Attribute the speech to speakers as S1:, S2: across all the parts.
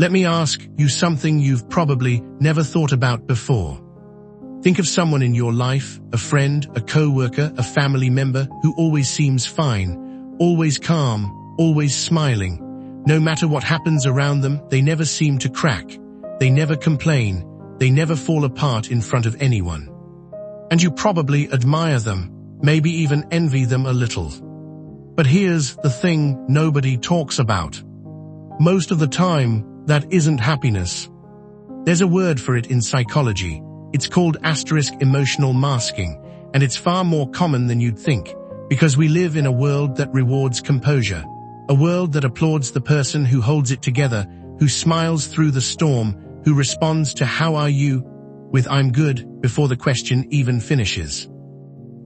S1: Let me ask you something you've probably never thought about before. Think of someone in your life, a friend, a co-worker, a family member who always seems fine, always calm, always smiling. No matter what happens around them, they never seem to crack. They never complain. They never fall apart in front of anyone. And you probably admire them, maybe even envy them a little. But here's the thing nobody talks about. Most of the time, that isn't happiness. There's a word for it in psychology. It's called emotional masking, and it's far more common than you'd think, because we live in a world that rewards composure, a world that applauds the person who holds it together, who smiles through the storm, who responds to "How are you?" with "I'm good" before the question even finishes.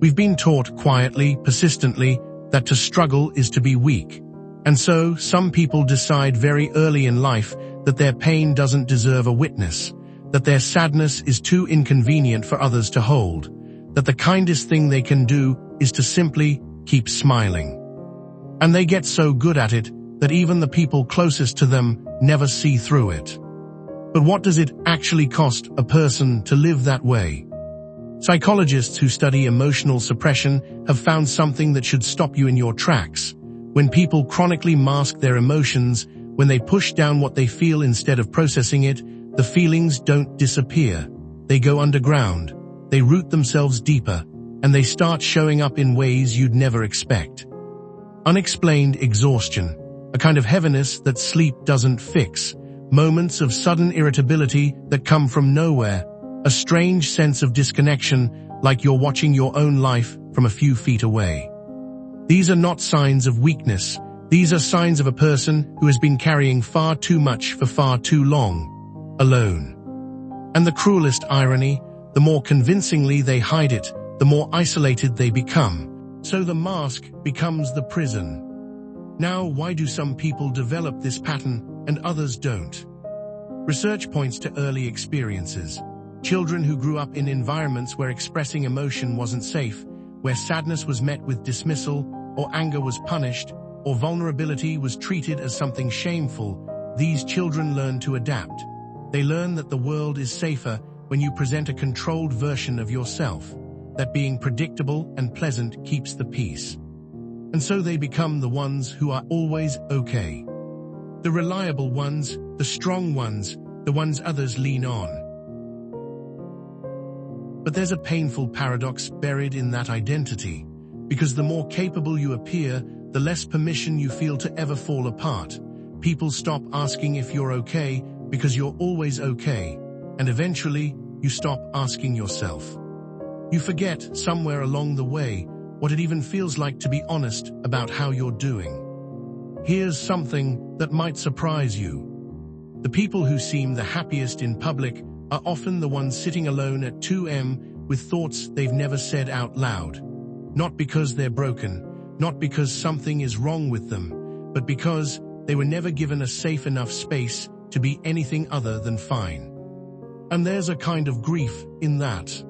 S1: We've been taught quietly, persistently, that to struggle is to be weak. And so, some people decide very early in life that their pain doesn't deserve a witness, that their sadness is too inconvenient for others to hold, that the kindest thing they can do is to simply keep smiling. And they get so good at it that even the people closest to them never see through it. But what does it actually cost a person to live that way? Psychologists who study emotional suppression have found something that should stop you in your tracks. When people chronically mask their emotions, when they push down what they feel instead of processing it, the feelings don't disappear. They go underground, they root themselves deeper, and they start showing up in ways you'd never expect. Unexplained exhaustion, a kind of heaviness that sleep doesn't fix, moments of sudden irritability that come from nowhere, a strange sense of disconnection, like you're watching your own life from a few feet away. These are not signs of weakness. These are signs of a person who has been carrying far too much for far too long, alone. And the cruelest irony, the more convincingly they hide it, the more isolated they become. So the mask becomes the prison. Now, why do some people develop this pattern and others don't? Research points to early experiences. Children who grew up in environments where expressing emotion wasn't safe, where sadness was met with dismissal, or anger was punished, or vulnerability was treated as something shameful, these children learn to adapt. They learn that the world is safer when you present a controlled version of yourself, that being predictable and pleasant keeps the peace. And so they become the ones who are always okay. The reliable ones, the strong ones, the ones others lean on. But there's a painful paradox buried in that identity, because the more capable you appear, the less permission you feel to ever fall apart. People stop asking if you're okay because you're always okay, and eventually you stop asking yourself. You forget, somewhere along the way, what it even feels like to be honest about how you're doing. Here's something that might surprise you. The people who seem the happiest in public are often the ones sitting alone at 2 a.m. with thoughts they've never said out loud. Not because they're broken, not because something is wrong with them, but because they were never given a safe enough space to be anything other than fine. And there's a kind of grief in that.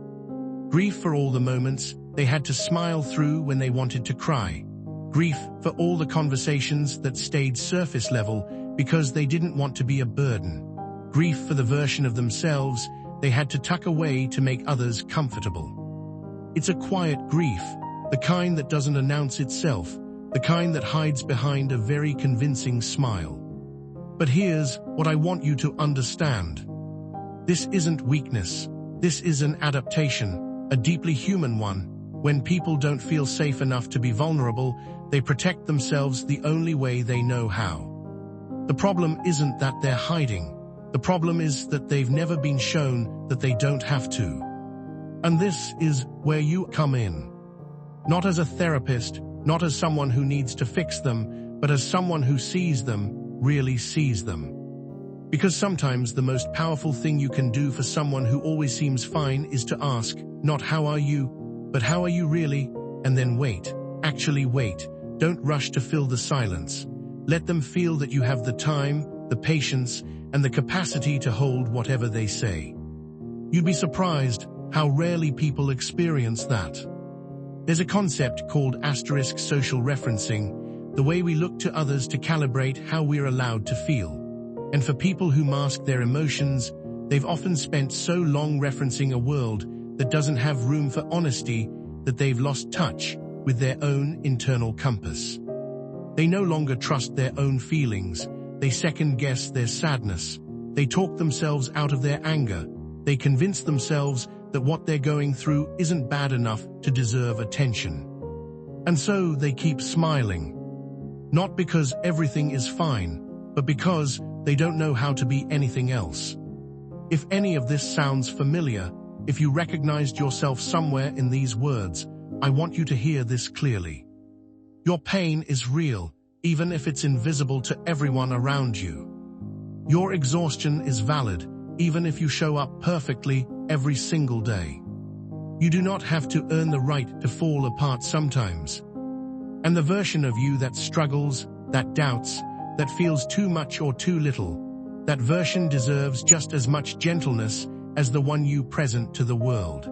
S1: Grief for all the moments they had to smile through when they wanted to cry. Grief for all the conversations that stayed surface level because they didn't want to be a burden. Grief for the version of themselves they had to tuck away to make others comfortable. It's a quiet grief, the kind that doesn't announce itself, the kind that hides behind a very convincing smile. But here's what I want you to understand. This isn't weakness. This is an adaptation, a deeply human one. When people don't feel safe enough to be vulnerable, they protect themselves the only way they know how. The problem isn't that they're hiding. The problem is that they've never been shown that they don't have to. And this is where you come in. Not as a therapist, not as someone who needs to fix them, but as someone who sees them, really sees them. Because sometimes the most powerful thing you can do for someone who always seems fine is to ask, not "How are you?" but "How are you really?" and then wait. Actually wait. Don't rush to fill the silence. Let them feel that you have the time, the patience, and the capacity to hold whatever they say. You'd be surprised how rarely people experience that. There's a concept called social referencing, the way we look to others to calibrate how we're allowed to feel. And for people who mask their emotions, they've often spent so long referencing a world that doesn't have room for honesty that they've lost touch with their own internal compass. They no longer trust their own feelings. They second-guess their sadness. They talk themselves out of their anger. They convince themselves that what they're going through isn't bad enough to deserve attention. And so they keep smiling. Not because everything is fine, but because they don't know how to be anything else. If any of this sounds familiar, if you recognized yourself somewhere in these words, I want you to hear this clearly. Your pain is real, even if it's invisible to everyone around you. Your exhaustion is valid, even if you show up perfectly every single day. You do not have to earn the right to fall apart sometimes. And the version of you that struggles, that doubts, that feels too much or too little, that version deserves just as much gentleness as the one you present to the world.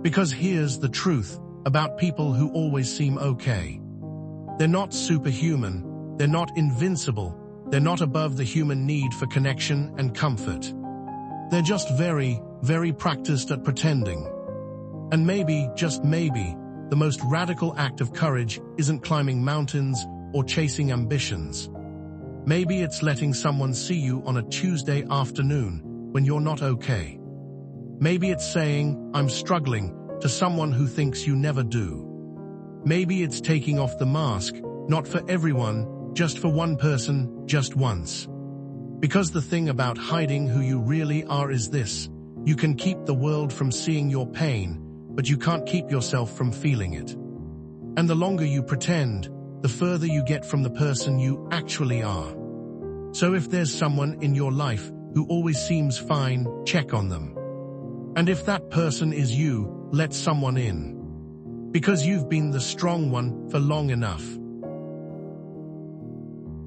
S1: Because here's the truth about people who always seem okay. They're not superhuman, they're not invincible, they're not above the human need for connection and comfort. They're just very, very practiced at pretending. And maybe, just maybe, the most radical act of courage isn't climbing mountains or chasing ambitions. Maybe it's letting someone see you on a Tuesday afternoon when you're not okay. Maybe it's saying, I'm struggling, to someone who thinks you never do. Maybe it's taking off the mask, not for everyone, just for one person, just once. Because the thing about hiding who you really are is this: you can keep the world from seeing your pain, but you can't keep yourself from feeling it. And the longer you pretend, the further you get from the person you actually are. So if there's someone in your life who always seems fine, check on them. And if that person is you, let someone in. Because you've been the strong one for long enough.